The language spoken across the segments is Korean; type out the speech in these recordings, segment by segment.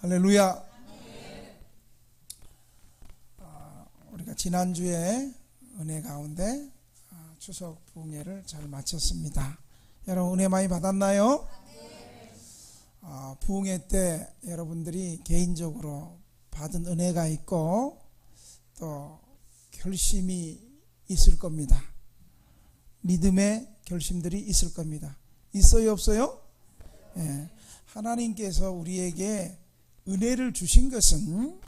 할렐루야. 우리가 지난주에 은혜 가운데 추석 부흥회를 잘 마쳤습니다. 여러분 은혜 많이 받았나요? 부흥회 때 여러분들이 개인적으로 받은 은혜가 있고 또 결심이 있을 겁니다. 믿음의 결심들이 있을 겁니다. 있어요, 없어요? 예. 하나님께서 우리에게 은혜를 주신 것은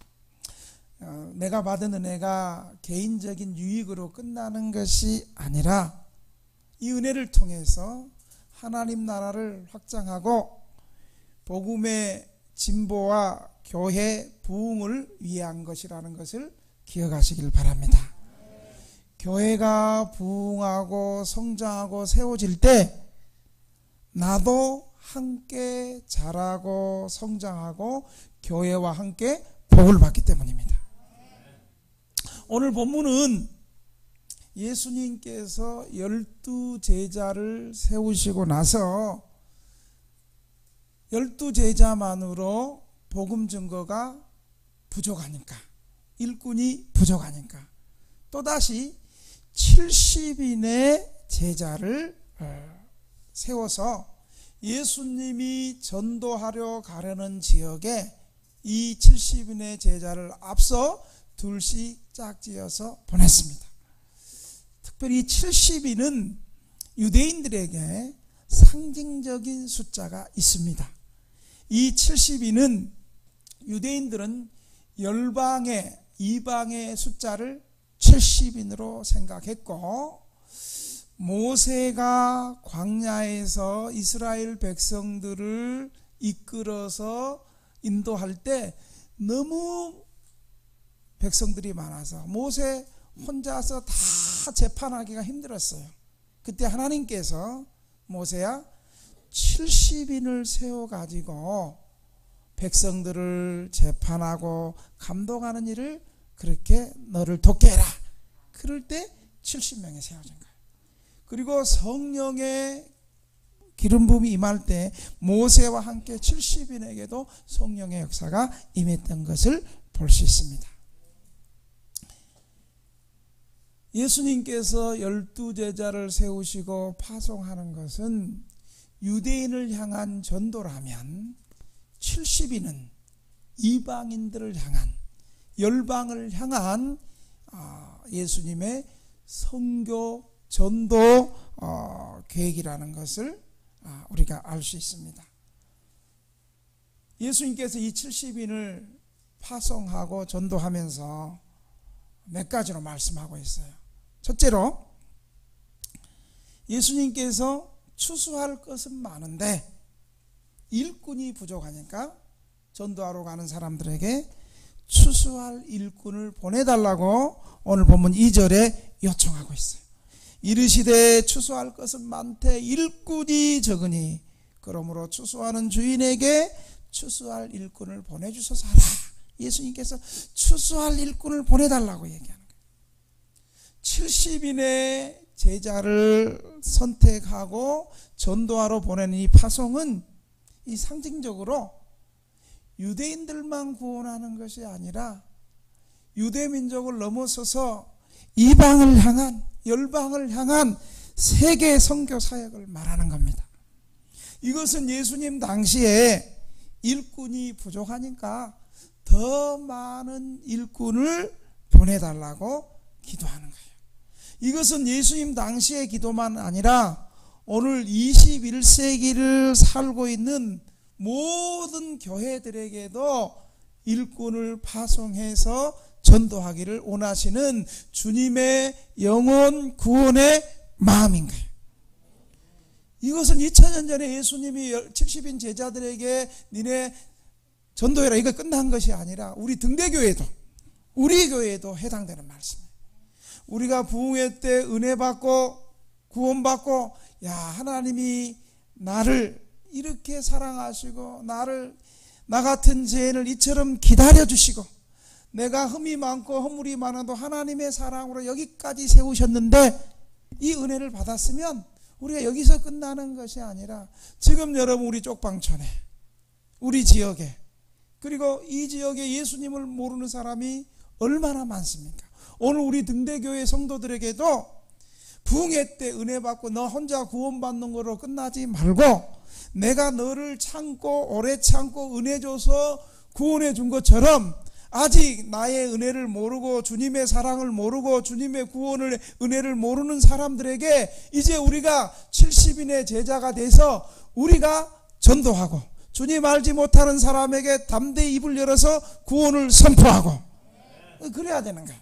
내가 받은 은혜가 개인적인 유익으로 끝나는 것이 아니라 이 은혜를 통해서 하나님 나라를 확장하고 복음의 진보와 교회 부흥을 위한 것이라는 것을 기억하시길 바랍니다. 교회가 부흥하고 성장하고 세워질 때 나도 함께 자라고 성장하고 교회와 함께 복을 받기 때문입니다. 오늘 본문은 예수님께서 12 제자를 세우시고 나서 12 제자만으로 복음 증거가 부족하니까, 일꾼이 부족하니까 또다시 70인의 제자를 세워서 예수님이 전도하려 가려는 지역에 이 70인의 제자를 앞서 둘씩 짝지어서 보냈습니다. 특별히 70인은 유대인들에게 상징적인 숫자가 있습니다. 이 70인은 유대인들은 열방의 이방의 숫자를 70인으로 생각했고, 모세가 광야에서 이스라엘 백성들을 이끌어서 인도할 때 너무 백성들이 많아서 모세 혼자서 다 재판하기가 힘들었어요. 그때 하나님께서 모세야 70인을 세워가지고 백성들을 재판하고 감독하는 일을 그렇게 너를 돕게 해라. 그럴 때 70명이 세워진 거예요. 그리고 성령의 기름 부음이 임할 때 모세와 함께 70인에게도 성령의 역사가 임했던 것을 볼 수 있습니다. 예수님께서 12 제자를 세우시고 파송하는 것은 유대인을 향한 전도라면 70인은 이방인들을 향한, 열방을 향한 예수님의 선교 전도 계획이라는 것을 우리가 알 수 있습니다. 예수님께서 이 70인을 파송하고 전도하면서 몇 가지로 말씀하고 있어요. 첫째로 예수님께서 추수할 것은 많은데 일꾼이 부족하니까 전도하러 가는 사람들에게 추수할 일꾼을 보내달라고 오늘 본문 2절에 요청하고 있어요. 이르시되 추수할 것은 많되 일꾼이 적으니 그러므로 추수하는 주인에게 추수할 일꾼을 보내주소서 하라. 예수님께서 추수할 일꾼을 보내달라고 얘기하는 거예요. 70인의 제자를 선택하고 전도하러 보내는 이 파송은 이 상징적으로 유대인들만 구원하는 것이 아니라 유대민족을 넘어서서 이방을 향한, 열방을 향한 세계 선교 사역을 말하는 겁니다. 이것은 예수님 당시에 일꾼이 부족하니까 더 많은 일꾼을 보내달라고 기도하는 거예요. 이것은 예수님 당시의 기도만 아니라 오늘 21세기를 살고 있는 모든 교회들에게도 일꾼을 파송해서 전도하기를 원하시는 주님의 영혼 구원의 마음인 거예요. 이것은 2000년 전에 예수님이 70인 제자들에게 니네 전도해라 이거 끝난 것이 아니라 우리 등대교회도, 우리 교회에도 해당되는 말씀이에요. 우리가 부흥회 때 은혜 받고 구원받고, 야, 하나님이 나를 이렇게 사랑하시고 나 같은 죄인을 이처럼 기다려주시고 내가 흠이 많고 허물이 많아도 하나님의 사랑으로 여기까지 세우셨는데 이 은혜를 받았으면 우리가 여기서 끝나는 것이 아니라 지금 여러분 우리 쪽방촌에, 우리 지역에 그리고 이 지역에 예수님을 모르는 사람이 얼마나 많습니까? 오늘 우리 등대교회 성도들에게도 부흥회 때 은혜 받고 너 혼자 구원받는 거로 끝나지 말고 내가 너를 참고 오래 참고 은혜 줘서 구원해 준 것처럼 아직 나의 은혜를 모르고 주님의 사랑을 모르고 주님의 구원을 은혜를 모르는 사람들에게 이제 우리가 70인의 제자가 돼서 우리가 전도하고 주님 알지 못하는 사람에게 담대히 입을 열어서 구원을 선포하고 그래야 되는 거예요.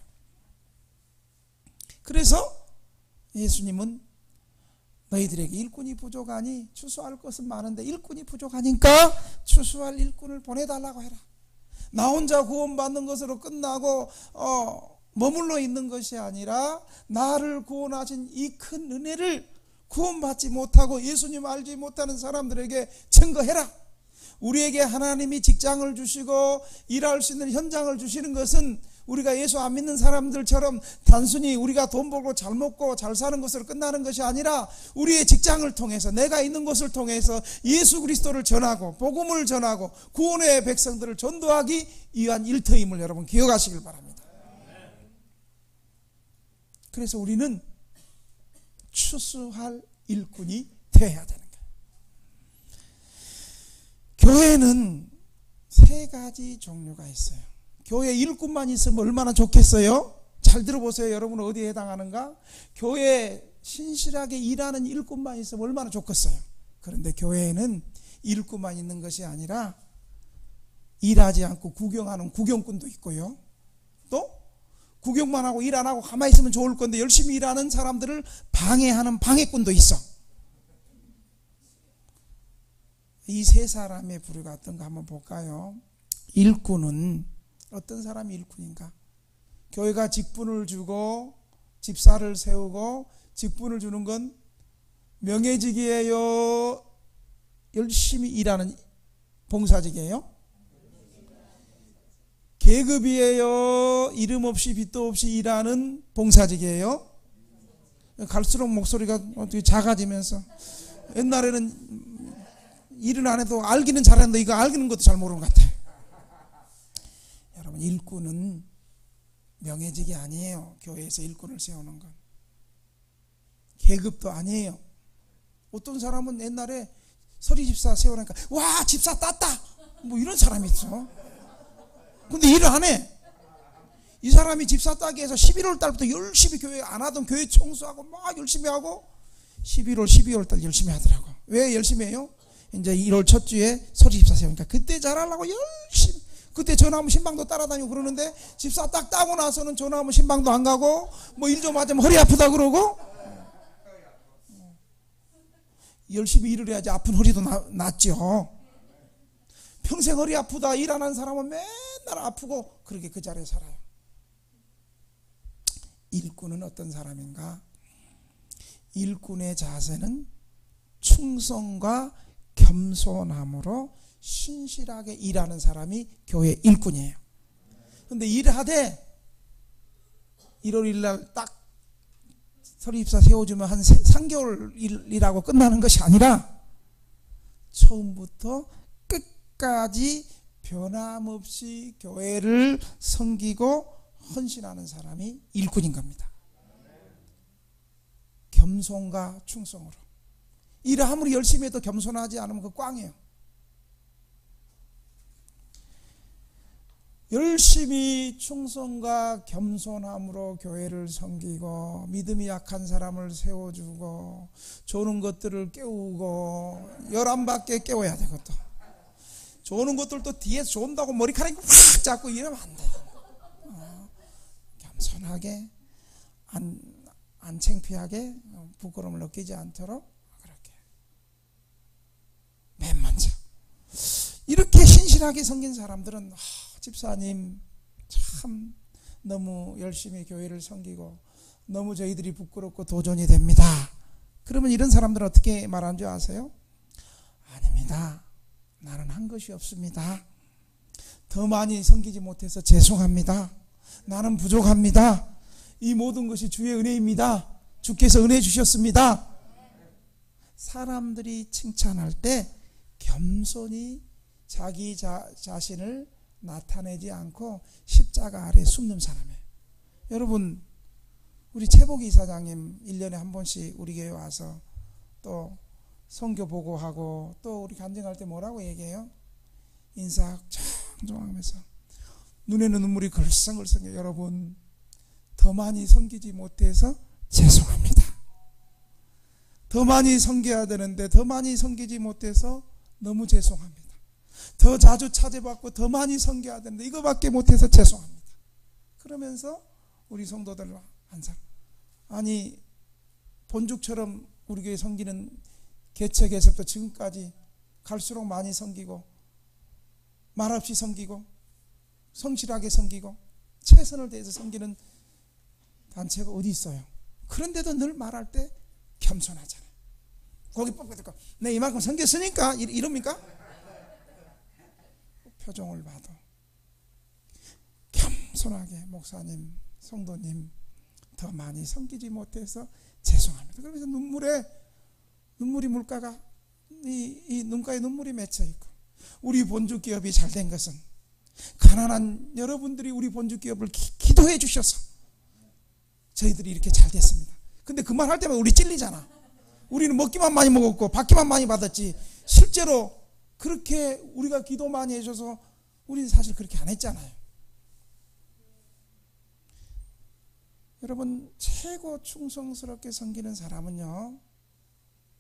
그래서 예수님은 너희들에게 일꾼이 부족하니 추수할 것은 많은데 일꾼이 부족하니까 추수할 일꾼을 보내달라고 해라. 나 혼자 구원받는 것으로 끝나고 머물러 있는 것이 아니라 나를 구원하신 이 큰 은혜를 구원받지 못하고 예수님 알지 못하는 사람들에게 증거해라. 우리에게 하나님이 직장을 주시고 일할 수 있는 현장을 주시는 것은 우리가 예수 안 믿는 사람들처럼 단순히 우리가 돈 벌고 잘 먹고 잘 사는 것으로 끝나는 것이 아니라 우리의 직장을 통해서 내가 있는 곳을 통해서 예수 그리스도를 전하고 복음을 전하고 구원의 백성들을 전도하기 위한 일터임을 여러분 기억하시길 바랍니다. 그래서 우리는 추수할 일꾼이 되어야 되는 거예요. 교회는 세 가지 종류가 있어요. 교회 일꾼만 있으면 얼마나 좋겠어요? 잘 들어보세요. 여러분 어디에 해당하는가? 교회에 신실하게 일하는 일꾼만 있으면 얼마나 좋겠어요? 그런데 교회에는 일꾼만 있는 것이 아니라 일하지 않고 구경하는 구경꾼도 있고요. 또 구경만 하고 일 안 하고 가만히 있으면 좋을 건데 열심히 일하는 사람들을 방해하는 방해꾼도 있어. 이 세 사람의 부류가 어떤가 한번 볼까요? 일꾼은 어떤 사람이 일꾼인가? 교회가 직분을 주고 집사를 세우고 직분을 주는 건 명예직이에요? 열심히 일하는 봉사직이에요? 계급이에요? 이름 없이 빚도 없이 일하는 봉사직이에요? 갈수록 목소리가 어떻게 작아지면서 옛날에는 일은 안 해도 알기는 잘했는데 이거 알기는 것도 잘 모르는 것 같아요. 여러분 일꾼은 명예직이 아니에요. 교회에서 일꾼을 세우는 건 계급도 아니에요. 어떤 사람은 옛날에 서리집사 세우니까 와 집사 땄다 뭐 이런 사람이 있어. 근데 일을 안 해. 이 사람이 집사 따기 위해서 11월 달부터 열심히 교회 안 하던 교회 청소하고 막 열심히 하고 11월 12월 달 열심히 하더라고. 왜 열심히 해요? 이제 1월 첫 주에 서리집사 세우니까 그때 잘하려고 열심히. 그때 전화하면 신방도 따라다니고 그러는데 집사 딱 따고 나서는 전화하면 신방도 안 가고 뭐 일 좀 하자면 허리 아프다 그러고 열심히 일을 해야지 아픈 허리도 낫죠. 평생 허리 아프다 일 안 하는 사람은 맨날 아프고 그렇게 그 자리에 살아요. 일꾼은 어떤 사람인가? 일꾼의 자세는 충성과 겸손함으로 신실하게 일하는 사람이 교회 일꾼이에요. 그런데 일을 하되 1월 1일 날 딱 서리집사 세워주면 한 3개월 일하고 끝나는 것이 아니라 처음부터 끝까지 변함없이 교회를 섬기고 헌신하는 사람이 일꾼인 겁니다. 겸손과 충성으로. 일을 아무리 열심히 해도 겸손하지 않으면 그 꽝이에요. 열심히 충성과 겸손함으로 교회를 섬기고 믿음이 약한 사람을 세워주고 조는 것들을 깨우고 11밖에 깨워야 되거든. 조는 것들도 뒤에서 존다고 머리카락이 확 잡고 이러면 안 돼. 겸손하게 안 창피하게 부끄러움을 느끼지 않도록 그렇게 맨 먼저 이렇게 신실하게 섬긴 사람들은 집사님 참 너무 열심히 교회를 섬기고 너무 저희들이 부끄럽고 도전이 됩니다. 그러면 이런 사람들은 어떻게 말하는 줄 아세요? 아닙니다. 나는 한 것이 없습니다. 더 많이 섬기지 못해서 죄송합니다. 나는 부족합니다. 이 모든 것이 주의 은혜입니다. 주께서 은혜 주셨습니다. 사람들이 칭찬할 때 겸손히 자기 자신을 나타내지 않고 십자가 아래 숨는 사람이에요. 여러분, 우리 최복희 이사장님 1년에 한 번씩 우리 교회 와서 또 선교 보고하고 또 우리 간증할 때 뭐라고 얘기해요? 인사 정정하면서 눈에는 눈물이 걸썽걸썽해요. 여러분, 더 많이 섬기지 못해서 죄송합니다. 더 많이 섬겨야 되는데 더 많이 섬기지 못해서 너무 죄송합니다. 더 자주 찾아받고 더 많이 섬겨야 되는데 이거밖에 못해서 죄송합니다. 그러면서 우리 성도들 한 사람, 아니 본죽처럼 우리 교회 섬기는 개척에서부터 지금까지 갈수록 많이 섬기고 말없이 섬기고 성실하게 섬기고 최선을 다해서 섬기는 단체가 어디 있어요? 그런데도 늘 말할 때 겸손하잖아요. 고기 뻑뻑 듣고 내 이만큼 섬겼으니까 이럽니까? 표정을 봐도 겸손하게 목사님, 성도님 더 많이 섬기지 못해서 죄송합니다. 그러면서 눈물이 물가가 이 눈가에 눈물이 맺혀 있고, 우리 본주 기업이 잘 된 것은 가난한 여러분들이 우리 본주 기업을 기도해 주셔서 저희들이 이렇게 잘 됐습니다. 근데 그 말 할 때마다 우리 찔리잖아. 우리는 먹기만 많이 먹었고 받기만 많이 받았지 실제로 그렇게 우리가 기도 많이 해줘서 우리는 사실 그렇게 안 했잖아요. 여러분, 최고 충성스럽게 섬기는 사람은요,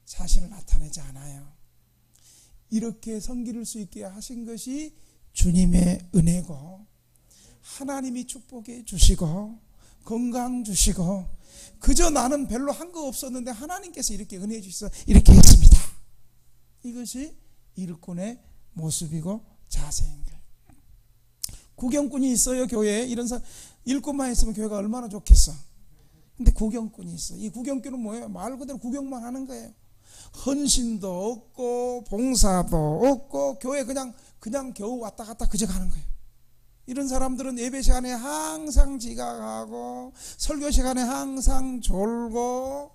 자신을 나타내지 않아요. 이렇게 섬길 수 있게 하신 것이 주님의 은혜고, 하나님이 축복해 주시고 건강 주시고, 그저 나는 별로 한 거 없었는데 하나님께서 이렇게 은혜 주셔서 이렇게 했습니다. 이것이 일꾼의 모습이고 자세인 거예요. 구경꾼이 있어요. 교회에 이런 사람, 일꾼만 있으면 교회가 얼마나 좋겠어. 근데 구경꾼이 있어. 이 구경꾼은 뭐예요? 말 그대로 구경만 하는 거예요. 헌신도 없고 봉사도 없고 교회 그냥 겨우 왔다 갔다 그저 가는 거예요. 이런 사람들은 예배 시간에 항상 지각하고 설교 시간에 항상 졸고,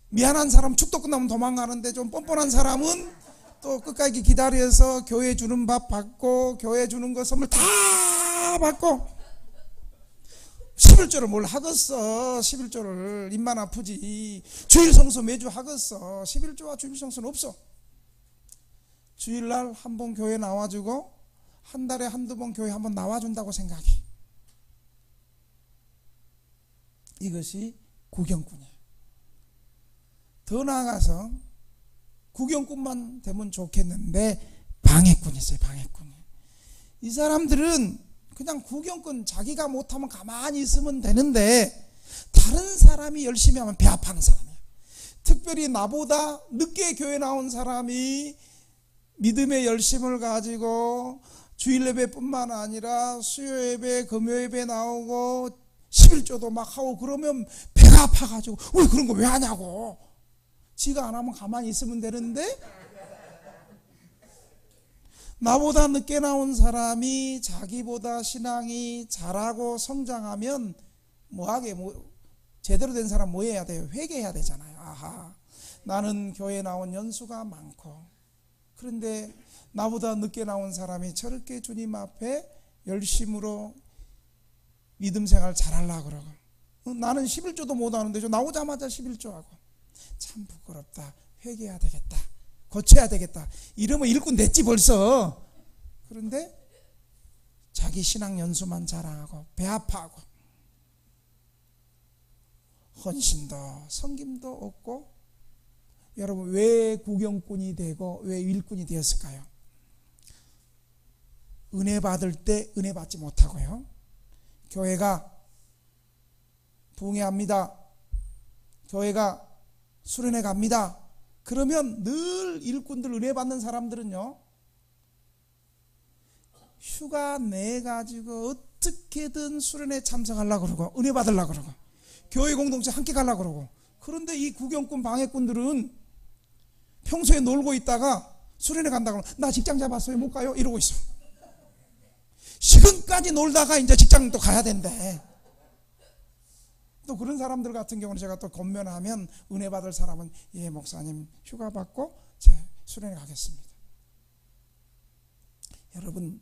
미안한 사람 축도 끝나면 도망가는데 좀 뻔뻔한 사람은 또 끝까지 기다려서 교회 주는 밥 받고 교회 주는 거 선물 다 받고, 11조를 뭘 하겠어. 11조를 입만 아프지. 주일 성수 매주 하겠어. 11조와 주일 성수는 없어. 주일날 한 번 교회 나와주고 한 달에 한두 번 교회 한 번 나와준다고 생각해. 이것이 구경꾼이에요. 더 나아가서 구경꾼만 되면 좋겠는데 방해꾼이 있어요. 방해꾼이. 이 사람들은 그냥 구경꾼, 자기가 못하면 가만히 있으면 되는데 다른 사람이 열심히 하면 배 아파하는 사람이에요. 특별히 나보다 늦게 교회 나온 사람이 믿음의 열심을 가지고 주일 예배뿐만 아니라 수요 예배, 금요 예배 나오고 11조도 막 하고 그러면 배가 아파가지고 왜 그런 거 왜 하냐고. 지가 안 하면 가만히 있으면 되는데, 나보다 늦게 나온 사람이 자기보다 신앙이 잘하고 성장하면 제대로 된 사람 뭐 해야 돼요? 회개해야 되잖아요. 아하, 나는 교회 나온 연수가 많고, 그런데 나보다 늦게 나온 사람이 저렇게 주님 앞에 열심으로 믿음 생활 잘하려고 그러고, 나는 11조도 못하는데 저 나오자마자 11조 하고, 참 부끄럽다. 회개해야 되겠다. 고쳐야 되겠다. 이러면 일꾼 됐지 벌써. 그런데 자기 신앙 연수만 자랑하고 배 아파하고 헌신도 섬김도 없고. 여러분, 왜 구경꾼이 되고 왜 일꾼이 되었을까요? 은혜 받을 때 은혜 받지 못하고요. 교회가 부흥회합니다. 교회가 수련회 갑니다. 그러면 늘 일꾼들, 은혜 받는 사람들은요, 휴가 내가지고 어떻게든 수련회 참석하려고 그러고 은혜 받으려고 그러고 교회 공동체 함께 가려고 그러고. 그런데 이 구경꾼, 방해꾼들은 평소에 놀고 있다가 수련회 간다고 하면 나 직장 잡았어요 못 가요 이러고 있어. 지금까지 놀다가 이제 직장 또 가야 된대. 또 그런 사람들 같은 경우는 제가 또 권면하면, 은혜 받을 사람은 예 목사님 휴가 받고 제 수련회 가겠습니다. 여러분,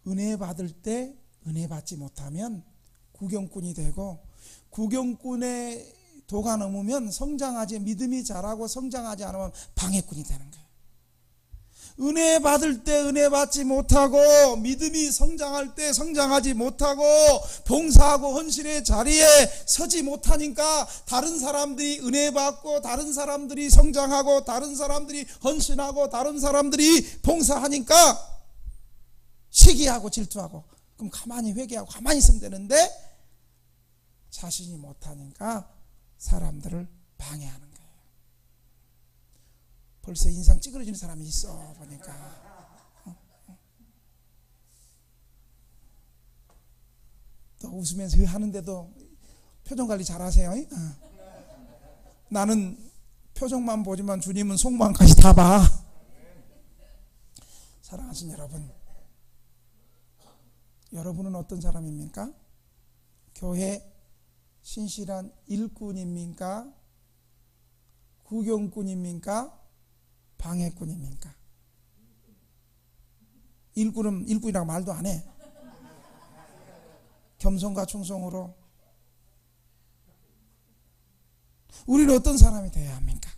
은혜 받을 때 은혜 받지 못하면 구경꾼이 되고, 구경꾼의 도가 넘으면 성장하지, 믿음이 자라고 성장하지 않으면 방해꾼이 되는 거예요. 은혜 받을 때 은혜 받지 못하고, 믿음이 성장할 때 성장하지 못하고, 봉사하고 헌신의 자리에 서지 못하니까 다른 사람들이 은혜 받고, 다른 사람들이 성장하고, 다른 사람들이 헌신하고, 다른 사람들이 봉사하니까 시기하고 질투하고, 그럼 가만히 회개하고 가만히 있으면 되는데 자신이 못하니까 사람들을 방해하는 거예요. 벌써 인상 찌그러지는 사람이 있어 보니까. 또 웃으면서 하는데도 표정 관리 잘하세요. 나는 표정만 보지만 주님은 속마음까지 다 봐. 사랑하신 여러분, 여러분은 어떤 사람입니까? 교회 신실한 일꾼입니까? 구경꾼입니까? 방해꾼입니까? 일꾼은 일꾼이라고 말도 안 해. 겸손과 충성으로. 우리는 어떤 사람이 되어야 합니까?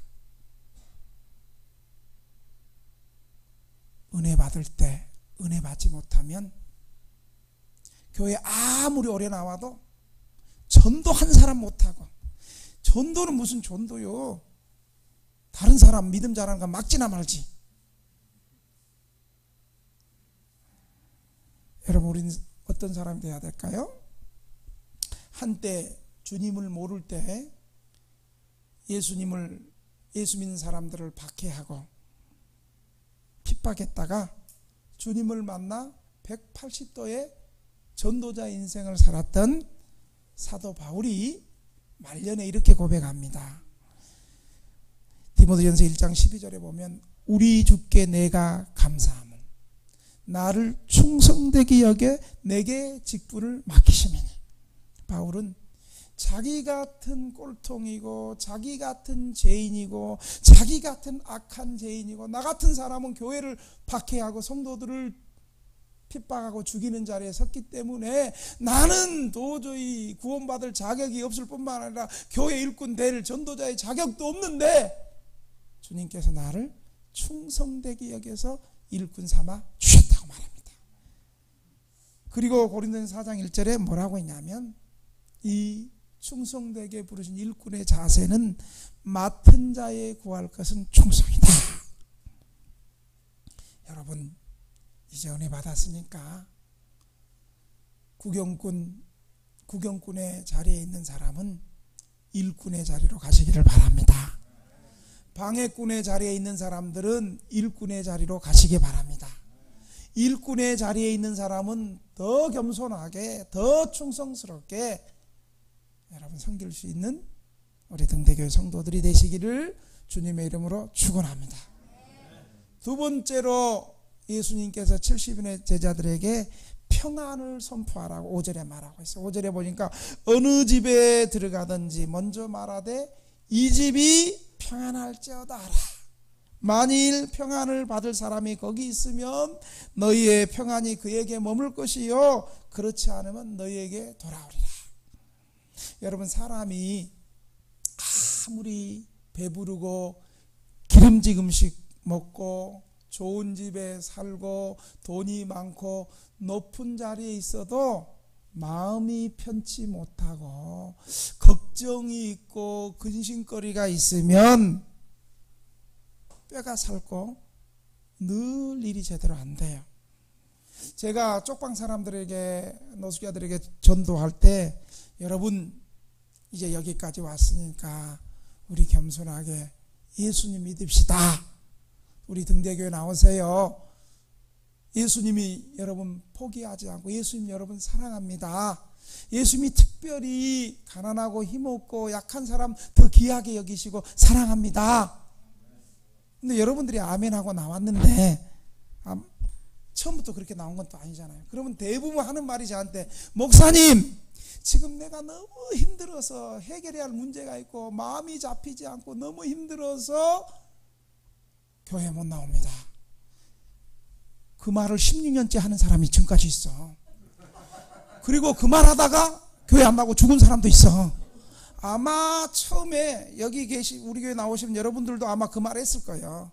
은혜 받을 때 은혜 받지 못하면 교회 아무리 오래 나와도 전도 한 사람 못하고, 전도는 무슨 전도요? 다른 사람 믿음 잘하는 거 막지나 말지. 여러분, 우리는 어떤 사람이 되어야 될까요? 한때 주님을 모를 때 예수 믿는 사람들을 박해하고 핍박했다가 주님을 만나 180도의 전도자 인생을 살았던 사도 바울이 말년에 이렇게 고백합니다. 디모데전서 1장 12절에 보면, 우리 주께 내가 감사함은 나를 충성되게 여겨 내게 직분을 맡기심이니. 바울은 자기 같은 꼴통이고, 자기 같은 죄인이고, 자기 같은 악한 죄인이고, 나 같은 사람은 교회를 박해하고 성도들을 핍박하고 죽이는 자리에 섰기 때문에 나는 도저히 구원받을 자격이 없을 뿐만 아니라 교회 일꾼 될 전도자의 자격도 없는데 주님께서 나를 충성되게 여겨서 일꾼 삼아 주셨다고 말합니다. 그리고 고린도전서 4장 1절에 뭐라고 했냐면, 이 충성되게 부르신 일꾼의 자세는 맡은 자에 구할 것은 충성이다. 여러분, 이제 은혜 받았으니까 구경꾼의 자리에 있는 사람은 일꾼의 자리로 가시기를 바랍니다. 방해꾼의 자리에 있는 사람들은 일꾼의 자리로 가시기 바랍니다. 일꾼의 자리에 있는 사람은 더 겸손하게, 더 충성스럽게 여러분 섬길 수 있는 우리 등대교회 성도들이 되시기를 주님의 이름으로 축원합니다. 두 번째로 예수님께서 70인의 제자들에게 평안을 선포하라고 5절에 말하고 있어요. 5절에 보니까 어느 집에 들어가든지 먼저 말하되 이 집이 평안할지어다 하라. 만일 평안을 받을 사람이 거기 있으면 너희의 평안이 그에게 머물 것이요 그렇지 않으면 너희에게 돌아오리라. 여러분, 사람이 아무리 배부르고 기름진 음식 먹고 좋은 집에 살고 돈이 많고 높은 자리에 있어도 마음이 편치 못하고 걱정이 있고 근심거리가 있으면 뼈가 살고 늘 일이 제대로 안 돼요. 제가 쪽방 사람들에게, 노숙자들에게 전도할 때, 여러분 이제 여기까지 왔으니까 우리 겸손하게 예수님 믿읍시다. 우리 등대교회 나오세요. 예수님이 여러분 포기하지 않고 예수님 여러분 사랑합니다. 예수님이 특별히 가난하고 힘없고 약한 사람 더 귀하게 여기시고 사랑합니다. 근데 여러분들이 아멘하고 나왔는데 처음부터 그렇게 나온 건 또 아니잖아요. 그러면 대부분 하는 말이 저한테, 목사님 지금 내가 너무 힘들어서 해결해야 할 문제가 있고 마음이 잡히지 않고 너무 힘들어서 교회 못 나옵니다. 그 말을 16년째 하는 사람이 지금까지 있어. 그리고 그 말 하다가 교회 안 나고 죽은 사람도 있어. 아마 처음에 여기 우리 교회 나오시면 여러분들도 아마 그 말 했을 거예요.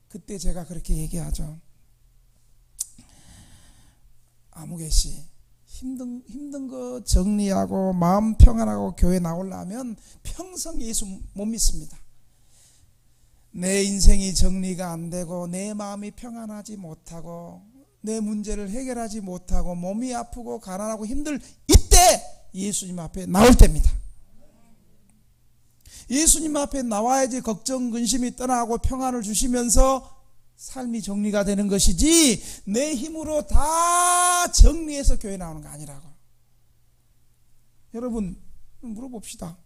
그때 제가 그렇게 얘기하죠. 아무개씨, 힘든 거 정리하고 마음 평안하고 교회 나오려면 평생 예수 못 믿습니다. 내 인생이 정리가 안 되고 내 마음이 평안하지 못하고 내 문제를 해결하지 못하고 몸이 아프고 가난하고 힘들 이때 예수님 앞에 나올 때입니다. 예수님 앞에 나와야지 걱정 근심이 떠나고 평안을 주시면서 삶이 정리가 되는 것이지 내 힘으로 다 정리해서 교회 나오는 거 아니라고. 여러분 물어봅시다.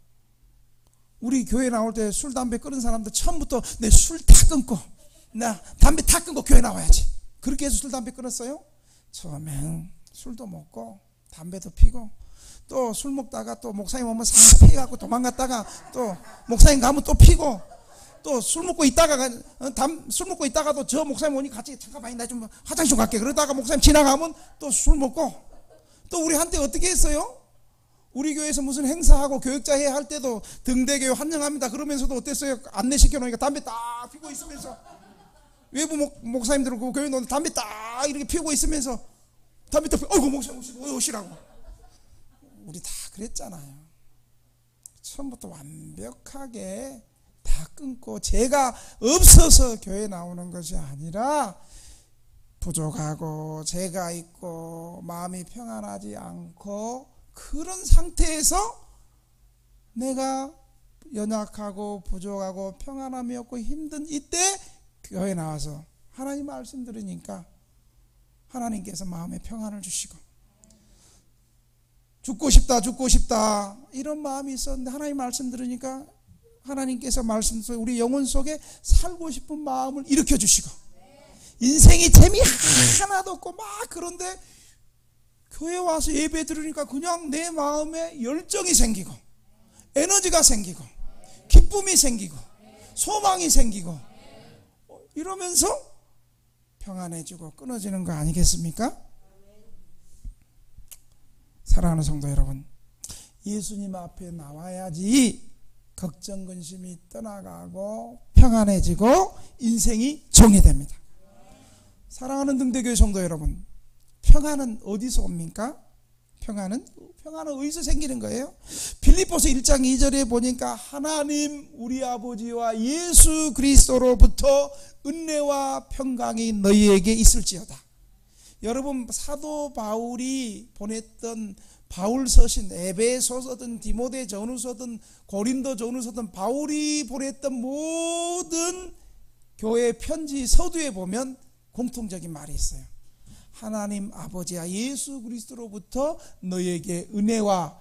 우리 교회 나올 때 술 담배 끊은 사람들 처음부터 내 술 다 끊고 나 담배 다 끊고 교회 나와야지 그렇게 해서 술 담배 끊었어요? 처음엔 술도 먹고 담배도 피고 또 술 먹다가 또 목사님 오면 싹 피해갖고 도망갔다가 또 목사님 가면 또 피고 또 술 먹고 있다가도 저 목사님 오니 같이 잠깐만 나 좀 화장실 좀 갈게 그러다가 목사님 지나가면 또 술 먹고 또 우리 한때 어떻게 했어요? 우리 교회에서 무슨 행사하고 교육자회 할 때도 등대교회 환영합니다 그러면서도 어땠어요? 안내시켜 놓으니까 담배 딱 피고 있으면서 외부 목사님들 그 교회 놓는 담배 딱 이렇게 피우고 있으면서 담배 딱 피우고 어이구 목사님 오시라고 우리 다 그랬잖아요. 처음부터 완벽하게 다 끊고 제가 없어서 교회 나오는 것이 아니라 부족하고 제가 있고 마음이 평안하지 않고 그런 상태에서 내가 연약하고 부족하고 평안함이 없고 힘든 이때 교회 나와서 하나님 말씀 들으니까 하나님께서 마음에 평안을 주시고 죽고 싶다 이런 마음이 있었는데 하나님 말씀 들으니까 하나님께서 말씀 속에 우리 영혼 속에 살고 싶은 마음을 일으켜 주시고 인생이 재미 하나도 없고 막 그런데 교회 와서 예배 들으니까 그냥 내 마음에 열정이 생기고 에너지가 생기고 기쁨이 생기고 소망이 생기고 이러면서 평안해지고 끊어지는 거 아니겠습니까? 사랑하는 성도 여러분, 예수님 앞에 나와야지 걱정 근심이 떠나가고 평안해지고 인생이 정리됩니다. 사랑하는 등대교회 성도 여러분, 평안은 어디서 옵니까? 평안은 어디서 생기는 거예요? 빌립보서 1장 2절에 보니까 하나님 우리 아버지와 예수 그리스도로부터 은혜와 평강이 너희에게 있을지어다. 여러분 사도 바울이 보냈던 바울서신 에베소서든 디모데 전후서든 고린도 전후서든 바울이 보냈던 모든 교회 편지 서두에 보면 공통적인 말이 있어요. 하나님 아버지와 예수 그리스도로부터 너희에게 은혜와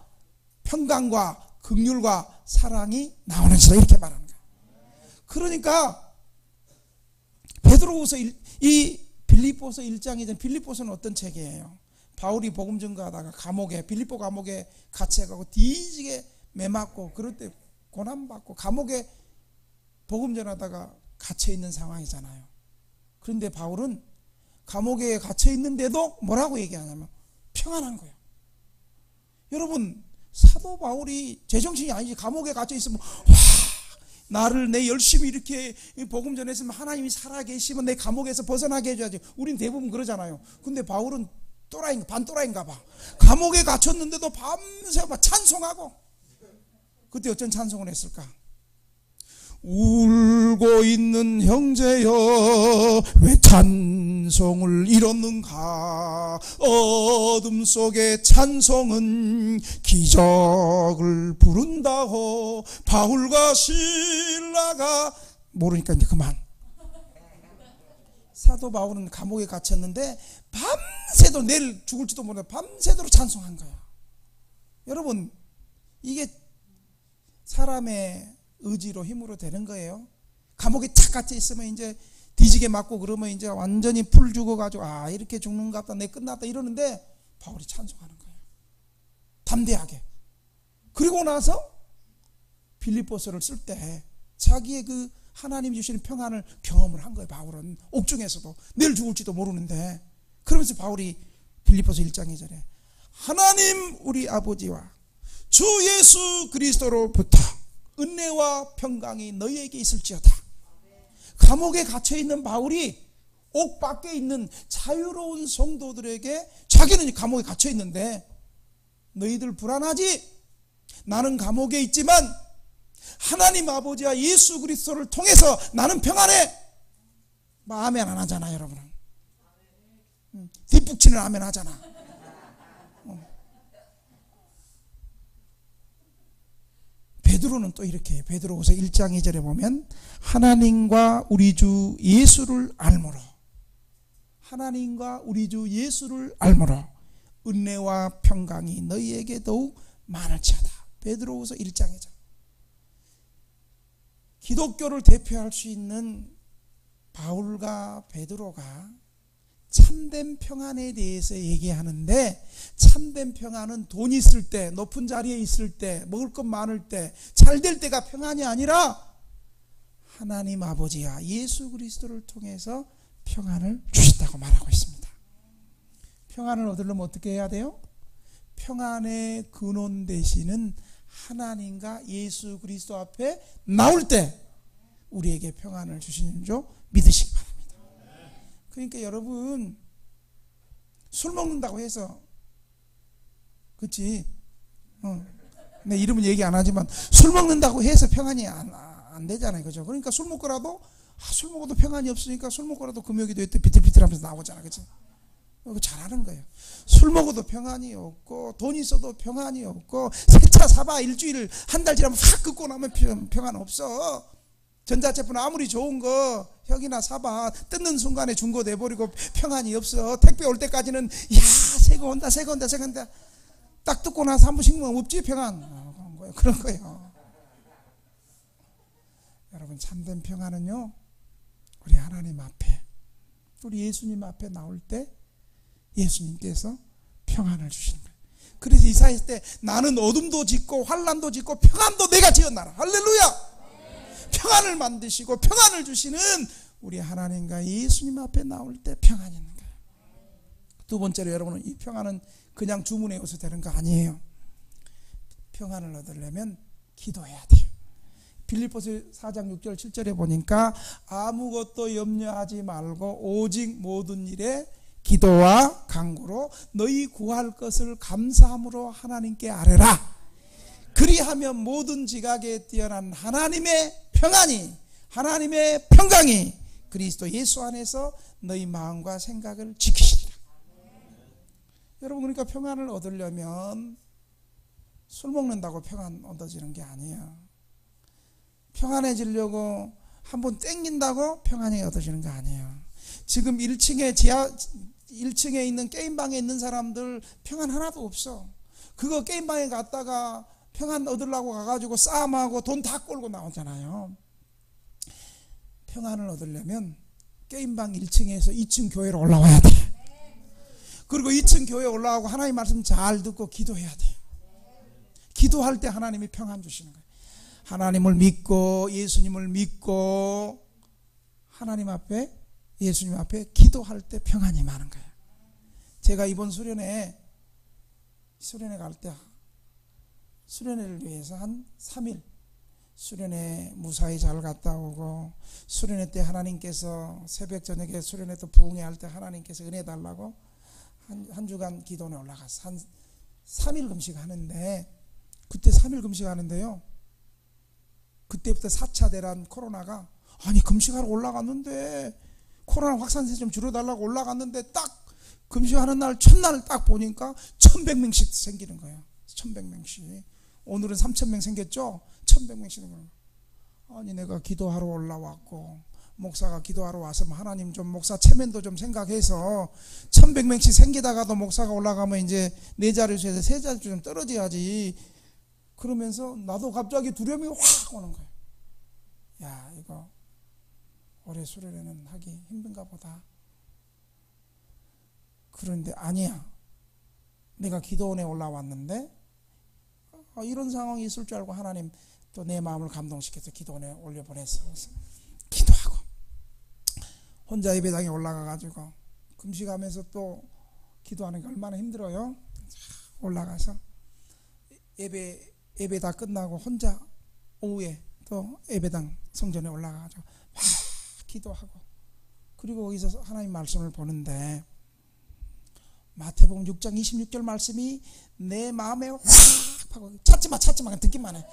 평강과 긍휼과 사랑이 나오는지라 이렇게 말하는 거예요. 그러니까 베드로후서 이 빌립보서 1장이든 빌립보서는 어떤 책이에요? 바울이 복음 전가하다가 빌립보 감옥에 갇혀가고 뒤지게 매맞고 그럴 때 고난받고 감옥에 복음 전하다가 갇혀있는 상황이잖아요. 그런데 바울은 감옥에 갇혀있는데도 뭐라고 얘기하냐면 평안한 거예요. 여러분 사도 바울이 제정신이 아니지 감옥에 갇혀있으면 나를 내 열심히 이렇게 복음 전했으면 하나님이 살아계시면 내 감옥에서 벗어나게 해줘야지. 우린 대부분 그러잖아요. 근데 바울은 반또라이인가 봐. 감옥에 갇혔는데도 밤새 찬송하고 그때 어쩐 찬송을 했을까? 울고 있는 형제여 왜 찬송을 잃었는가. 어둠 속에 찬송은 기적을 부른다고. 바울과 실라가 모르니까 이제 그만. 사도 바울은 감옥에 갇혔는데 밤새도록 내일 죽을지도 모르는데 밤새도록 찬송한 거야. 여러분 이게 사람의 의지로 힘으로 되는 거예요. 감옥에 착 갇혀 있으면 이제 뒤지게 맞고 그러면 이제 완전히 풀 죽어가지고 이렇게 죽는가 보다 내 끝났다 이러는데 바울이 찬송하는 거예요. 담대하게. 그리고 나서 빌립보서를 쓸 때 자기의 그 하나님이 주시는 평안을 경험을 한 거예요. 바울은 옥중에서도 내일 죽을지도 모르는데, 그러면서 바울이 빌립보서 1장 2절에 하나님 우리 아버지와 주 예수 그리스도로부터 은혜와 평강이 너희에게 있을지어다. 감옥에 갇혀있는 바울이 옥 밖에 있는 자유로운 성도들에게, 자기는 감옥에 갇혀있는데 너희들 불안하지? 나는 감옥에 있지만 하나님 아버지와 예수 그리스도를 통해서 나는 평안해. 아멘 안 하잖아 여러분은. 뒷북치는 아멘 하잖아. 베드로는 또 이렇게 해요. 베드로후서 1장 2절에 보면 하나님과 우리 주 예수를 알므로, 하나님과 우리 주 예수를 알므로 은혜와 평강이 너희에게 더욱 많을지어다. 베드로후서 1장 2절. 기독교를 대표할 수 있는 바울과 베드로가 참된 평안에 대해서 얘기하는데, 참된 평안은 돈 있을 때, 높은 자리에 있을 때, 먹을 것 많을 때, 잘 될 때가 평안이 아니라 하나님 아버지와 예수 그리스도를 통해서 평안을 주신다고 말하고 있습니다. 평안을 얻으려면 어떻게 해야 돼요? 평안의 근원 되시는 하나님과 예수 그리스도 앞에 나올 때 우리에게 평안을 주시는 줄 믿으시기 바랍니다. 그러니까 여러분, 술 먹는다고 해서, 그치? 내 이름은 얘기 안 하지만 술 먹는다고 해서 평안이 안 되잖아요. 그죠? 그러니까 술 먹고라도, 술 먹어도 평안이 없으니까 술 먹고라도 금요기도 했대 비틀비틀 하면서 나오잖아. 그치? 이거 잘하는 거예요. 술 먹어도 평안이 없고, 돈 있어도 평안이 없고, 새 차 사봐 일주일, 한 달 지나면 확 긋고 나면 평안 없어. 전자제품 아무리 좋은 거 혁이나 사봐, 뜯는 순간에 중고 내버리고 평안이 없어. 택배 올 때까지는 새거 온다 딱 뜯고 나서 한 번씩 먹으면 없지 평안. 그런 거예요. 여러분, 참된 평안은요, 우리 하나님 앞에, 우리 예수님 앞에 나올 때 예수님께서 평안을 주시는 거예요. 그래서 이사야 때 나는 어둠도 짓고 환난도 짓고 평안도 내가 지었나라. 할렐루야. 평안을 만드시고 평안을 주시는 우리 하나님과 예수님 앞에 나올 때 평안이 있는 거예요. 두 번째로 여러분은, 이 평안은 그냥 주문해 오셔서 되는 거 아니에요. 평안을 얻으려면 기도해야 돼요. 빌립보서 4장 6절 7절에 보니까 아무것도 염려하지 말고 오직 모든 일에 기도와 간구로 너희 구할 것을 감사함으로 하나님께 아뢰라. 그리하면 모든 지각에 뛰어난 하나님의 평안이, 하나님의 평강이 그리스도 예수 안에서 너희 마음과 생각을 지키시리라. 여러분, 그러니까 평안을 얻으려면 술 먹는다고 평안 얻어지는 게 아니에요. 평안해지려고 한번 땡긴다고 평안이 얻어지는 게 아니에요. 지금 1층에 있는 게임방에 있는 사람들 평안 하나도 없어. 그거 게임방에 갔다가 평안 얻으려고 가가지고 싸움하고 돈 다 꼴고 나오잖아요. 평안을 얻으려면 게임방 1층에서 2층 교회로 올라와야 돼. 그리고 2층 교회 올라가고 하나님 말씀 잘 듣고 기도해야 돼. 기도할 때 하나님이 평안 주시는 거예요. 하나님을 믿고 예수님을 믿고 하나님 앞에, 예수님 앞에 기도할 때 평안이 많은 거예요. 제가 이번 수련회 갈 때 수련회를 위해서 한 3일 수련회 무사히 잘 갔다 오고, 수련회 때 하나님께서 새벽 저녁에 수련회 또 부흥회 할 때 하나님께서 은혜 달라고 한 주간 기도원에 올라갔어. 한 3일 금식하는데, 그때 3일 금식하는데요, 그때부터 4차 대란 코로나가, 아니 금식하러 올라갔는데 코로나 확산세 좀 줄여달라고 올라갔는데 딱 금식하는 날 첫날 딱 보니까 1100명씩 생기는 거예요. 1100명씩. 오늘은 3000명 생겼죠. 1100명씩 생기는 거예요. 아니 내가 기도하러 올라왔고 목사가 기도하러 와서 하나님 좀 목사 체면도 좀 생각해서 1100명씩 생기다가도 목사가 올라가면 이제 네 자릿수에서 세 자릿수 좀 떨어져야지. 그러면서 나도 갑자기 두려움이 확 오는 거예요. 야, 이거 올해 수련회는 하기 힘든가 보다. 그런데 아니야. 내가 기도원에 올라왔는데 이런 상황이 있을 줄 알고 하나님 또 내 마음을 감동시켜서 기도원에 올려보냈어. 혼자 예배당에 올라가가지고 금식하면서 또 기도하는 게 얼마나 힘들어요. 올라가서 예배 다 끝나고 혼자 오후에 또 예배당 성전에 올라가가지고 막 기도하고, 그리고 거기서 하나님 말씀을 보는데 마태복음 6장 26절 말씀이 내 마음에 확 하고, 찾지마 듣기만 해.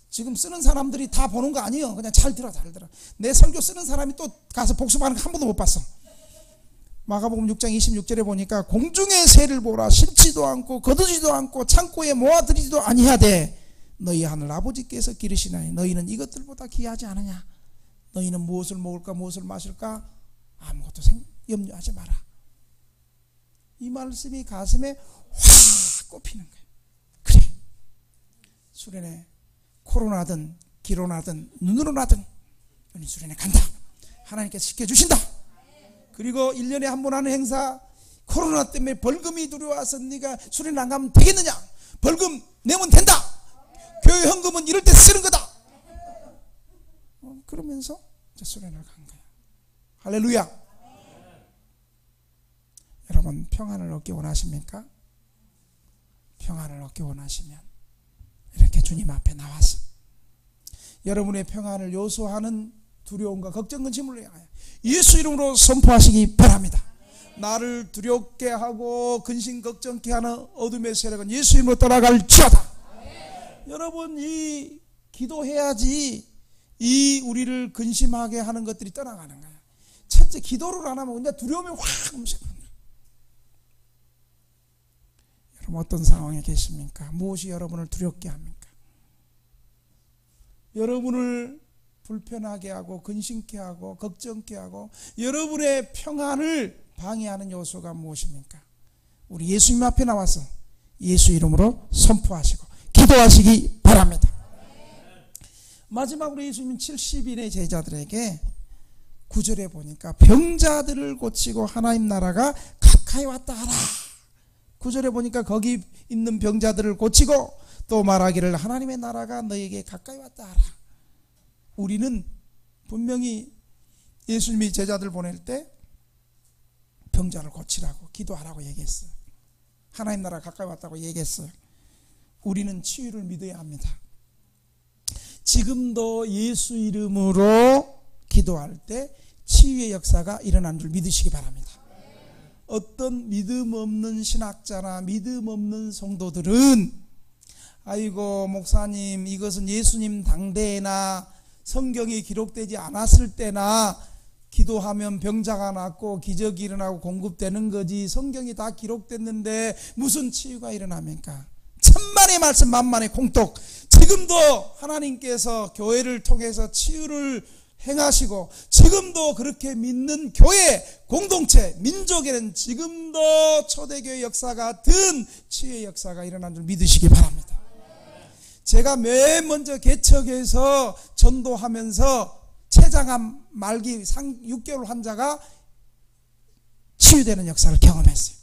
지금 쓰는 사람들이 다 보는 거 아니에요. 그냥 잘 들어. 내 설교 쓰는 사람이 또 가서 복습하는 거 한 번도 못 봤어. 마가복음 6장 26절에 보니까 공중의 새를 보라, 심지도 않고 거두지도 않고 창고에 모아들이지도 아니하되 너희 하늘 아버지께서 기르시나니 너희는 이것들보다 귀하지 않으냐. 너희는 무엇을 먹을까 무엇을 마실까 아무것도 염려하지 마라. 이 말씀이 가슴에 확 꼽히는 거예요. 그래, 수련회 코로나든 기로나든 눈으로 나든 너희 수련회 간다. 하나님께서 지켜주신다. 그리고 1년에 한 번 하는 행사, 코로나 때문에 벌금이 들어와서 네가 수련회 안 가면 되겠느냐. 벌금 내면 된다. 교회 헌금은 이럴 때 쓰는 거다. 그러면서 이제 수련회를 간 거야. 할렐루야. 여러분, 평안을 얻기 원하십니까? 평안을 얻기 원하시면 이렇게 주님 앞에 나와서 여러분의 평안을 요소하는 두려움과 걱정, 근심을 위하여 예수 이름으로 선포하시기 바랍니다. 나를 두렵게 하고 근심 걱정케 하는 어둠의 세력은 예수 이름으로 떠나갈지어다. 여러분, 이 기도해야지 이 우리를 근심하게 하는 것들이 떠나가는 거예요. 첫째, 기도를 안 하면 그냥 두려움이 확 움직여요. 여러분, 어떤 상황에 계십니까? 무엇이 여러분을 두렵게 합니까? 여러분을 불편하게 하고 근심케 하고 걱정케 하고 여러분의 평안을 방해하는 요소가 무엇입니까? 우리 예수님 앞에 나와서 예수 이름으로 선포하시고 기도하시기 바랍니다. 마지막으로 예수님은 70인의 제자들에게 9절에 보니까 병자들을 고치고 하나님 나라가 가까이 왔다 하라. 9절에 보니까 거기 있는 병자들을 고치고 또 말하기를 하나님의 나라가 너에게 가까이 왔다 하라. 우리는 분명히 예수님이 제자들 보낼 때 병자를 고치라고 기도하라고 얘기했어요. 하나님 나라 가까이 왔다고 얘기했어요. 우리는 치유를 믿어야 합니다. 지금도 예수 이름으로 기도할 때 치유의 역사가 일어난 줄 믿으시기 바랍니다. 어떤 믿음 없는 신학자나 믿음 없는 성도들은 아이고 목사님, 이것은 예수님 당대나 성경이 기록되지 않았을 때나 기도하면 병자가 낫고 기적이 일어나고 공급되는 거지, 성경이 다 기록됐는데 무슨 치유가 일어납니까? 천만의 말씀 만만의 공독. 지금도 하나님께서 교회를 통해서 치유를 행하시고 지금도 그렇게 믿는 교회, 공동체, 민족에는 지금도 초대교회 역사 같은 치유의 역사가 일어난 줄 믿으시기 바랍니다. 제가 맨 먼저 개척에서 전도하면서 췌장암 말기 6개월 환자가 치유되는 역사를 경험했어요.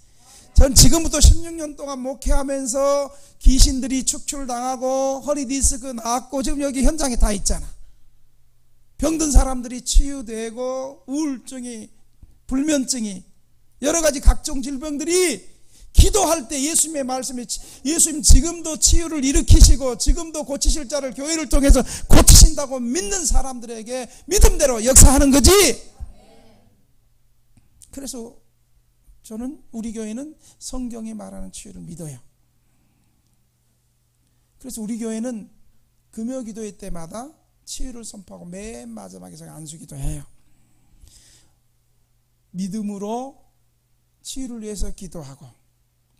전 지금부터 16년 동안 목회하면서 귀신들이 축출당하고 허리 디스크 나왔고 지금 여기 현장에 다 있잖아. 병든 사람들이 치유되고 우울증이, 불면증이, 여러 가지 각종 질병들이 기도할 때 예수님의 말씀에 예수님 지금도 치유를 일으키시고 지금도 고치실 자를 교회를 통해서 고치신다고 믿는 사람들에게 믿음대로 역사하는 거지. 그래서 저는 우리 교회는 성경이 말하는 치유를 믿어요. 그래서 우리 교회는 금요 기도회 때마다 치유를 선포하고 맨 마지막에 제가 안수기도 해요. 믿음으로 치유를 위해서 기도하고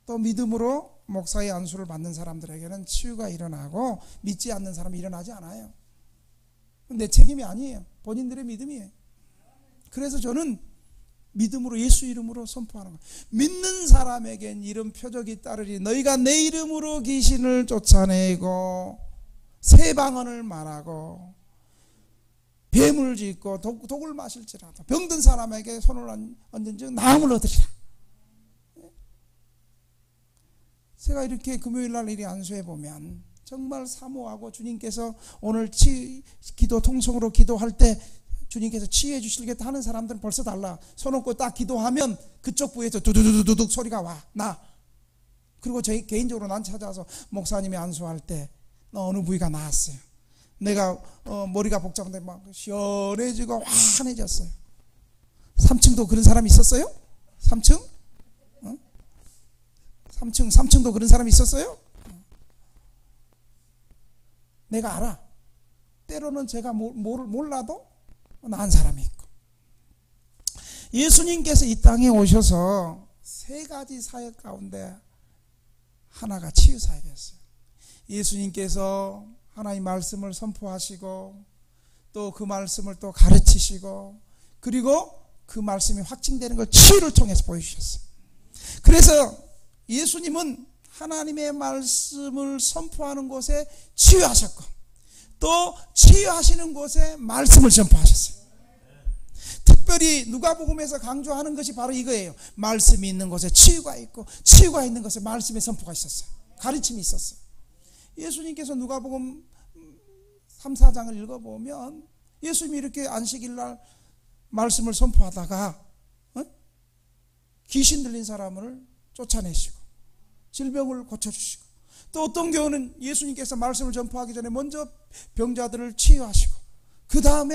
또 믿음으로 목사의 안수를 받는 사람들에게는 치유가 일어나고 믿지 않는 사람이 일어나지 않아요. 내 책임이 아니에요. 본인들의 믿음이에요. 그래서 저는 믿음으로 예수 이름으로 선포하는 거예요. 믿는 사람에겐 이런 표적이 따르리. 너희가 내 이름으로 귀신을 쫓아내고 새 방언을 말하고 뱀을 짖고 독을 마실지라도 병든 사람에게 손을 얹은 즉 나음을 얻으리라. 제가 이렇게 금요일날 이리 안수해 보면 정말 사모하고 주님께서 오늘 기도 통성으로 기도할 때 주님께서 치유해 주시겠다 하는 사람들은 벌써 달라. 손 얹고 딱 기도하면 그쪽 부에서 두두두두둑 소리가 와. 나. 그리고 저희 개인적으로 난 찾아와서 목사님이 안수할 때 너 어느 부위가 나았어요. 내가 머리가 복잡한데 막 시원해지고 환해졌어요. 3층도 그런 사람이 있었어요? 3층? 3층도 그런 사람이 있었어요? 내가 알아. 때로는 제가 몰라도 나은 사람이 있고. 예수님께서 이 땅에 오셔서 세 가지 사역 가운데 하나가 치유 사역이었어요. 예수님께서 하나님 말씀을 선포하시고 또 그 말씀을 또 가르치시고 그리고 그 말씀이 확증되는 걸 치유를 통해서 보여주셨어요. 그래서 예수님은 하나님의 말씀을 선포하는 곳에 치유하셨고 또 치유하시는 곳에 말씀을 전파하셨어요. 특별히 누가복음에서 강조하는 것이 바로 이거예요. 말씀이 있는 곳에 치유가 있고 치유가 있는 곳에 말씀의 선포가 있었어요. 가르침이 있었어요. 예수님께서 누가복음 3, 4장을 읽어보면 예수님이 이렇게 안식일날 말씀을 선포하다가 귀신 들린 사람을 쫓아내시고 질병을 고쳐주시고 또 어떤 경우는 예수님께서 말씀을 전파하기 전에 먼저 병자들을 치유하시고 그 다음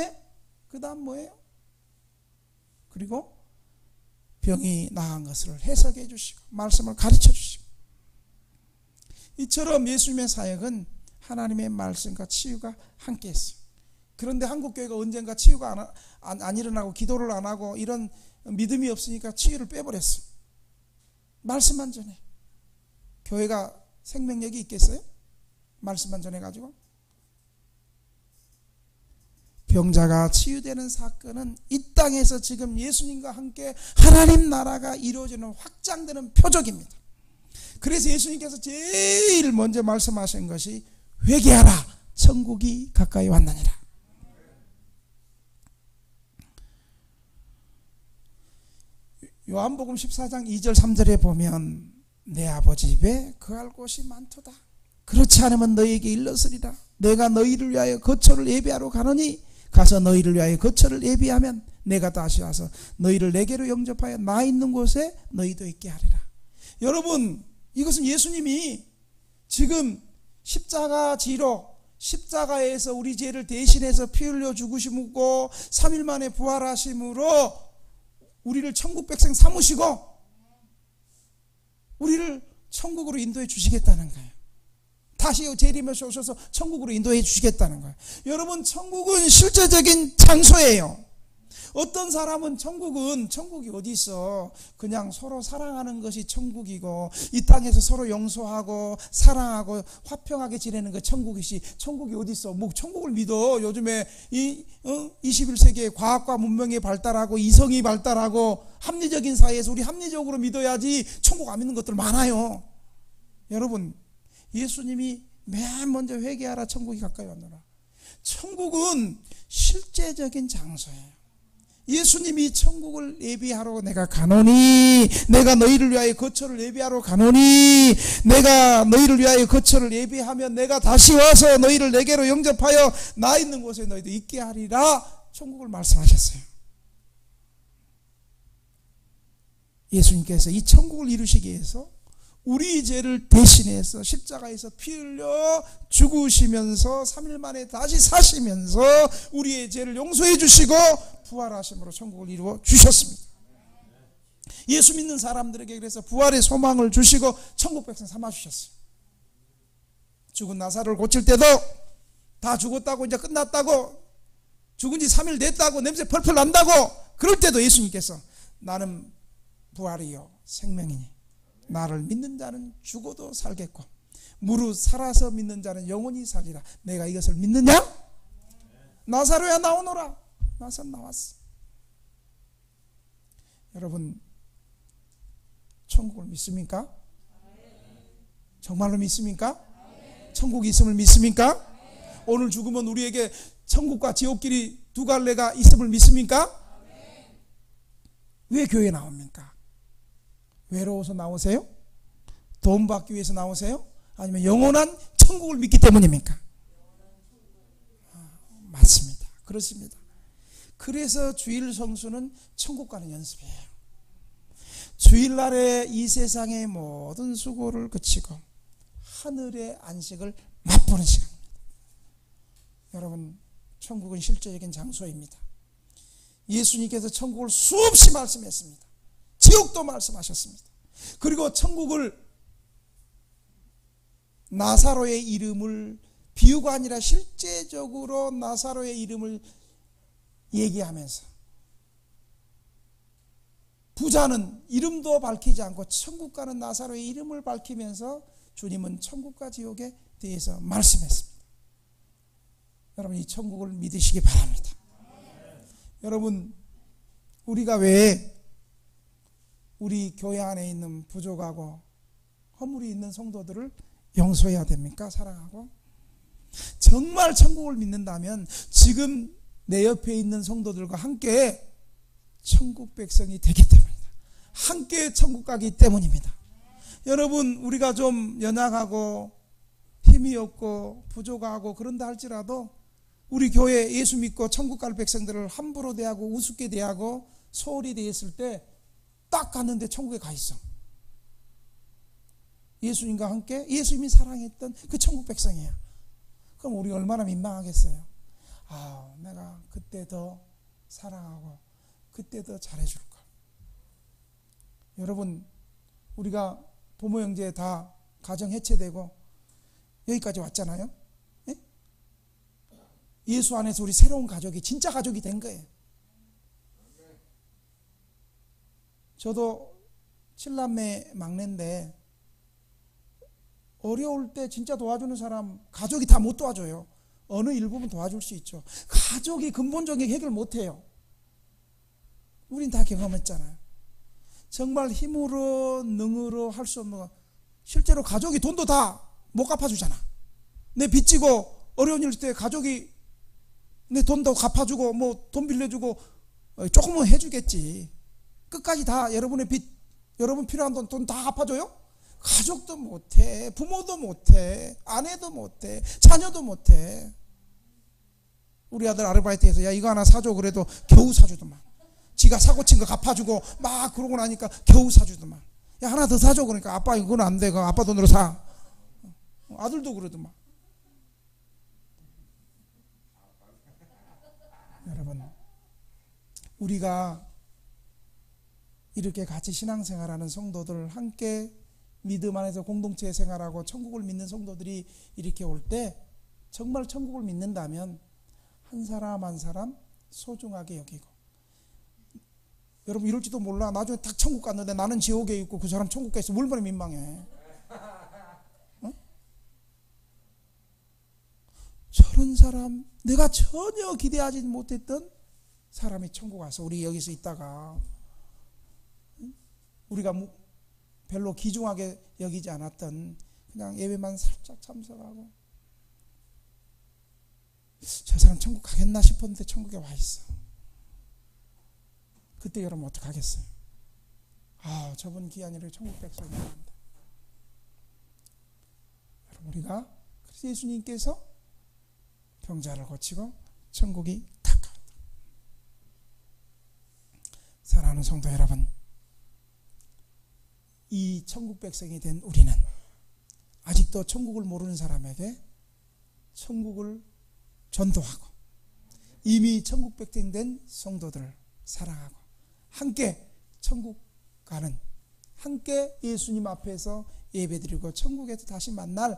뭐예요? 그리고 병이 나은 것을 해석해 주시고 말씀을 가르쳐 주시고 이처럼 예수님의 사역은 하나님의 말씀과 치유가 함께 했어요. 그런데 한국교회가 언젠가 치유가 안 일어나고 기도를 안 하고 이런 믿음이 없으니까 치유를 빼버렸어. 말씀만 전해. 교회가 생명력이 있겠어요? 말씀만 전해가지고. 병자가 치유되는 사건은 이 땅에서 지금 예수님과 함께 하나님 나라가 이루어지는 확장되는 표적입니다. 그래서 예수님께서 제일 먼저 말씀하신 것이 회개하라 천국이 가까이 왔느니라. 요한복음 14장 2절 3절에 보면 내 아버지 집에 거할 곳이 많도다. 그렇지 않으면 너희에게 일렀으리라. 내가 너희를 위하여 거처를 예비하러 가노니 가서 너희를 위하여 거처를 예비하면 내가 다시 와서 너희를 내게로 영접하여 나 있는 곳에 너희도 있게 하리라. 여러분, 이것은 예수님이 지금 십자가에서 우리 죄를 대신해서 피 흘려 죽으시고 3일 만에 부활하심으로 우리를 천국 백성 삼으시고 우리를 천국으로 인도해 주시겠다는 거예요. 다시 재림에서 오셔서 천국으로 인도해 주시겠다는 거예요. 여러분, 천국은 실제적인 장소예요. 어떤 사람은 천국이 어디 있어? 그냥 서로 사랑하는 것이 천국이고 이 땅에서 서로 용서하고 사랑하고 화평하게 지내는 게 천국이지. 천국이 어디 있어? 뭐 천국을 믿어? 요즘에 21세기에 과학과 문명이 발달하고 이성이 발달하고 합리적인 사회에서 우리 합리적으로 믿어야지. 천국 안 믿는 것들 많아요. 여러분, 예수님이 맨 먼저 회개하라 천국이 가까이 왔노라. 천국은 실제적인 장소예요. 예수님이 천국을 예비하러 내가 가노니 내가 너희를 위하여 거처를 예비하러 가노니 내가 너희를 위하여 거처를 예비하면 내가 다시 와서 너희를 내게로 영접하여 나 있는 곳에 너희도 있게 하리라. 천국을 말씀하셨어요. 예수님께서 이 천국을 이루시기 위해서 우리 죄를 대신해서 십자가에서 피 흘려 죽으시면서 3일 만에 다시 사시면서 우리의 죄를 용서해 주시고 부활하심으로 천국을 이루어 주셨습니다. 예수 믿는 사람들에게 그래서 부활의 소망을 주시고 천국 백성 삼아 주셨어요. 죽은 나사로를 고칠 때도 다 죽었다고 이제 끝났다고 죽은 지 3일 됐다고 냄새 펄펄 난다고 그럴 때도 예수님께서 나는 부활이요 생명이니 나를 믿는 자는 죽어도 살겠고 무릇 살아서 믿는 자는 영원히 살리라. 내가 이것을 믿느냐? 나사로야 나오너라. 나사로 나왔어. 여러분, 천국을 믿습니까? 정말로 믿습니까? 천국이 있음을 믿습니까? 오늘 죽으면 우리에게 천국과 지옥길이 두 갈래가 있음을 믿습니까? 왜 교회에 나옵니까? 외로워서 나오세요? 돈 받기 위해서 나오세요? 아니면 영원한 천국을 믿기 때문입니까? 맞습니다. 그렇습니다. 그래서 주일 성수는 천국 가는 연습이에요. 주일날에 이 세상의 모든 수고를 그치고 하늘의 안식을 맛보는 시간입니다. 여러분, 천국은 실제적인 장소입니다. 예수님께서 천국을 수없이 말씀했습니다. 지옥도 말씀하셨습니다. 그리고 천국을 나사로의 이름을 비유가 아니라 실제적으로 나사로의 이름을 얘기하면서 부자는 이름도 밝히지 않고 천국 가는 나사로의 이름을 밝히면서 주님은 천국과 지옥에 대해서 말씀했습니다. 여러분, 이 천국을 믿으시기 바랍니다. 여러분, 우리가 왜 우리 교회 안에 있는 부족하고 허물이 있는 성도들을 용서해야 됩니까? 사랑하고. 정말 천국을 믿는다면 지금 내 옆에 있는 성도들과 함께 천국 백성이 되기 때문입니다. 함께 천국 가기 때문입니다. 여러분, 우리가 좀 연약하고 힘이 없고 부족하고 그런다 할지라도 우리 교회 예수 믿고 천국 갈 백성들을 함부로 대하고 우습게 대하고 소홀히 대했을 때 딱 갔는데 천국에 가 있어. 예수님과 함께 예수님이 사랑했던 그 천국 백성이야. 그럼 우리 얼마나 민망하겠어요. 아, 내가 그때 더 사랑하고 그때 더 잘해줄걸. 여러분, 우리가 부모 형제 다 가정 해체되고 여기까지 왔잖아요. 네? 예수 안에서 우리 새로운 가족이 진짜 가족이 된 거예요. 저도 7남매 막내인데 어려울 때 진짜 도와주는 사람 가족이 다 못 도와줘요. 어느 일부분 도와줄 수 있죠. 가족이 근본적인 해결 못해요. 우린 다 경험했잖아요. 정말 힘으로 능으로 할 수 없는 거. 실제로 가족이 돈도 다 못 갚아주잖아. 내 빚지고 어려운 일 때 가족이 내 돈도 갚아주고 뭐 돈 빌려주고 조금은 해주겠지. 끝까지 다 여러분의 빚, 여러분 필요한 돈 다 갚아줘요? 가족도 못해, 부모도 못해, 아내도 못해, 자녀도 못해. 우리 아들 아르바이트에서 야 이거 하나 사줘 그래도 겨우 사주더만. 지가 사고 친 거 갚아주고 막 그러고 나니까 겨우 사주더만. 야 하나 더 사줘 그러니까 아빠 이건 안 돼, 아빠 돈으로 사. 아들도 그러더만. 여러분, 우리가 이렇게 같이 신앙생활하는 성도들 함께 믿음 안에서 공동체 생활하고 천국을 믿는 성도들이 이렇게 올 때 정말 천국을 믿는다면 한 사람 한 사람 소중하게 여기고, 여러분 이럴지도 몰라. 나중에 딱 천국 갔는데 나는 지옥에 있고 그 사람 천국 가 있어. 얼마나 민망해. 어? 저런 사람, 내가 전혀 기대하지 못했던 사람이 천국 와서 우리 여기서 있다가 우리가 별로 귀중하게 여기지 않았던 그냥 예배만 살짝 참석하고 저 사람 천국 가겠나 싶었는데 천국에 와 있어. 그때 여러분 어떡하겠어요? 아, 저분 귀한 일을 천국 백성이란다. 여러분, 우리가 그래서 예수님께서 병자를 고치고 천국이 가까웠다. 사랑하는 성도 여러분, 이 천국 백성이 된 우리는 아직도 천국을 모르는 사람에게 천국을 전도하고 이미 천국 백성 된 성도들을 사랑하고 함께 천국 가는, 함께 예수님 앞에서 예배드리고 천국에서 다시 만날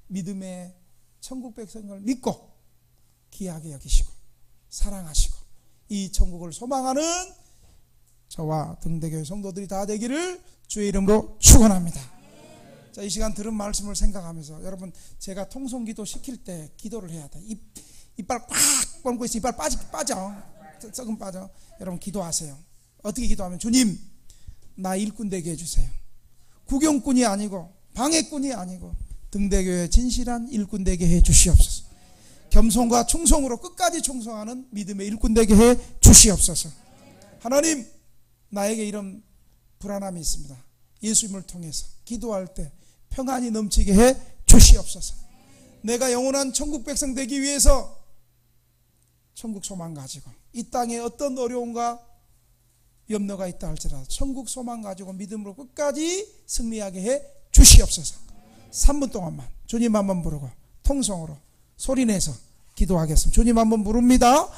믿음의 천국 백성을 믿고 귀하게 여기시고 사랑하시고 이 천국을 소망하는 저와 등대교회 성도들이 다 되기를 주의 이름으로 축원합니다. 자, 이 시간 들은 말씀을 생각하면서 여러분, 제가 통성기도 시킬 때 기도를 해야 돼. 이빨 꽉 벌고 있어. 이빨 빠져. 썩은 빠져. 여러분 기도하세요. 어떻게 기도하면, 주님 나 일꾼 되게 해주세요. 구경꾼이 아니고 방해꾼이 아니고 등대교회 진실한 일꾼 되게 해 주시옵소서. 겸손과 충성으로 끝까지 충성하는 믿음의 일꾼 되게 해 주시옵소서. 하나님, 나에게 이런 불안함이 있습니다. 예수님을 통해서 기도할 때 평안이 넘치게 해 주시옵소서. 내가 영원한 천국 백성 되기 위해서 천국 소망 가지고 이 땅에 어떤 어려움과 염려가 있다 할지라도 천국 소망 가지고 믿음으로 끝까지 승리하게 해 주시옵소서. 3분 동안만 주님 한번 부르고 통성으로 소리내서 기도하겠습니다. 주님 한번 부릅니다.